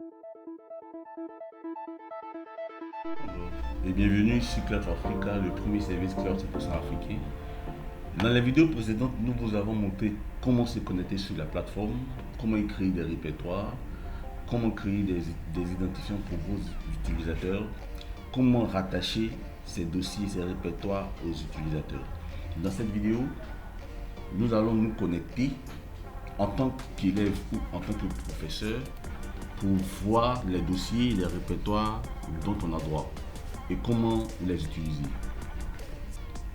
Bonjour et bienvenue sur Cloud Africa, le premier service cloud 100% africain. Dans la vidéo précédente, nous vous avons montré comment se connecter sur la plateforme, comment créer des répertoires, comment créer des identifiants pour vos utilisateurs, comment rattacher ces dossiers, ces répertoires aux utilisateurs. Dans cette vidéo, nous allons nous connecter en tant qu'élève ou en tant que professeur pour voir les dossiers, les répertoires dont on a droit et comment les utiliser.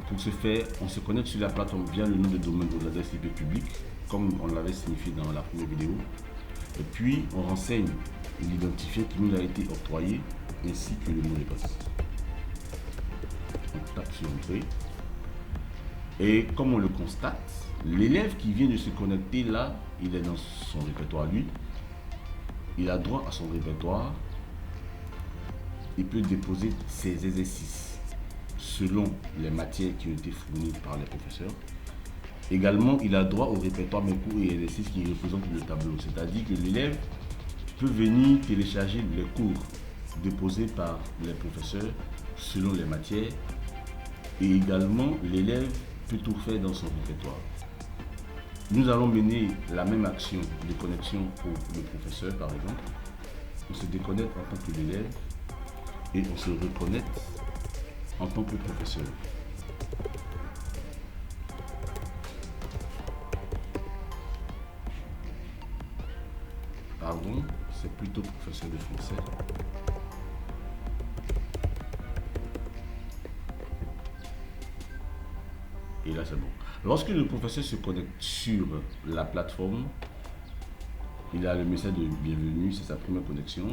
Pour ce faire, on se connecte sur la plateforme via le nom de domaine ou l'adresse IP publique, comme on l'avait signifié dans la première vidéo. Et puis, on renseigne l'identifiant qui nous a été octroyé ainsi que le mot de passe. On tape sur Entrée. Et comme on le constate, l'élève qui vient de se connecter là, il est dans son répertoire lui. Il a droit à son répertoire. Il peut déposer ses exercices selon les matières qui ont été fournies par les professeurs. Également, il a droit au répertoire mes cours et exercices qui représentent le tableau. C'est-à-dire que l'élève peut venir télécharger les cours déposés par les professeurs selon les matières. Et également, l'élève peut tout faire dans son répertoire. Nous allons mener la même action de connexion pour le professeur, par exemple. On se déconnecte en tant que l'élève et on se reconnecte en tant que professeur. Pardon, c'est plutôt professeur de français. Et là, c'est bon. Lorsque le professeur se connecte sur la plateforme, il a le message de bienvenue, c'est sa première connexion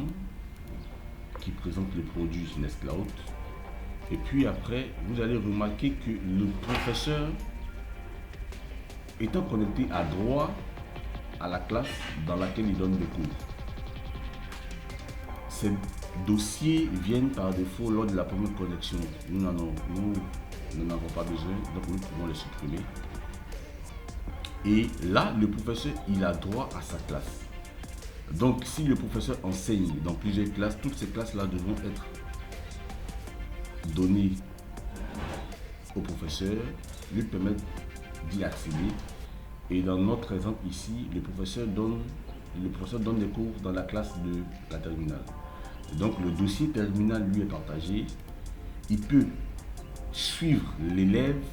qui présente le produit Nextcloud. Et puis après, vous allez remarquer que le professeur étant connecté à droit à la classe dans laquelle il donne des cours. Ces dossiers viennent par défaut lors de la première connexion. Nous n'en avons pas besoin, donc nous pouvons les supprimer. Et là, le professeur, il a droit à sa classe. Donc, si le professeur enseigne dans plusieurs classes, toutes ces classes-là devront être données au professeur, lui permettre d'y accéder. Et dans notre exemple ici, le professeur donne des cours dans la classe de la terminale. Donc, le dossier terminal lui est partagé. Il peut suivre l'élève,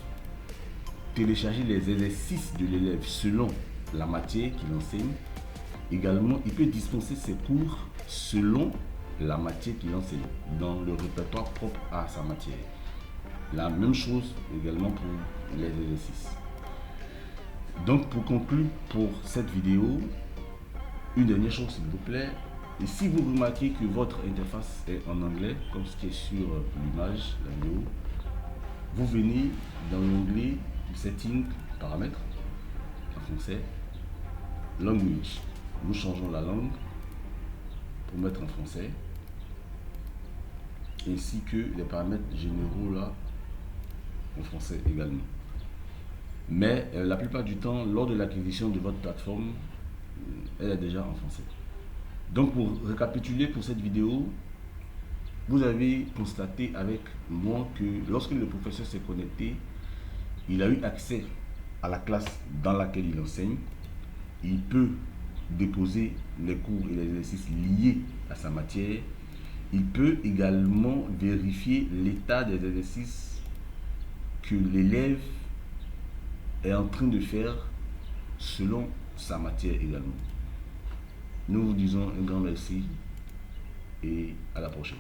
télécharger les exercices de l'élève selon la matière qu'il enseigne. Également, il peut dispenser ses cours selon la matière qu'il enseigne, dans le répertoire propre à sa matière. La même chose également pour les exercices. Donc, pour conclure pour cette vidéo, une dernière chose s'il vous plaît. Et si vous remarquez que votre interface est en anglais, comme ce qui est sur l'image, la vidéo, vous venez dans l'onglet Settings, paramètres, en français, Language. Nous changeons la langue pour mettre en français, ainsi que les paramètres généraux là, en français également. Mais la plupart du temps, lors de l'acquisition de votre plateforme, elle est déjà en français. Donc pour récapituler pour cette vidéo, vous avez constaté avec moi que lorsque le professeur s'est connecté, il a eu accès à la classe dans laquelle il enseigne. Il peut déposer les cours et les exercices liés à sa matière. Il peut également vérifier l'état des exercices que l'élève est en train de faire selon sa matière également. Nous vous disons un grand merci et à la prochaine.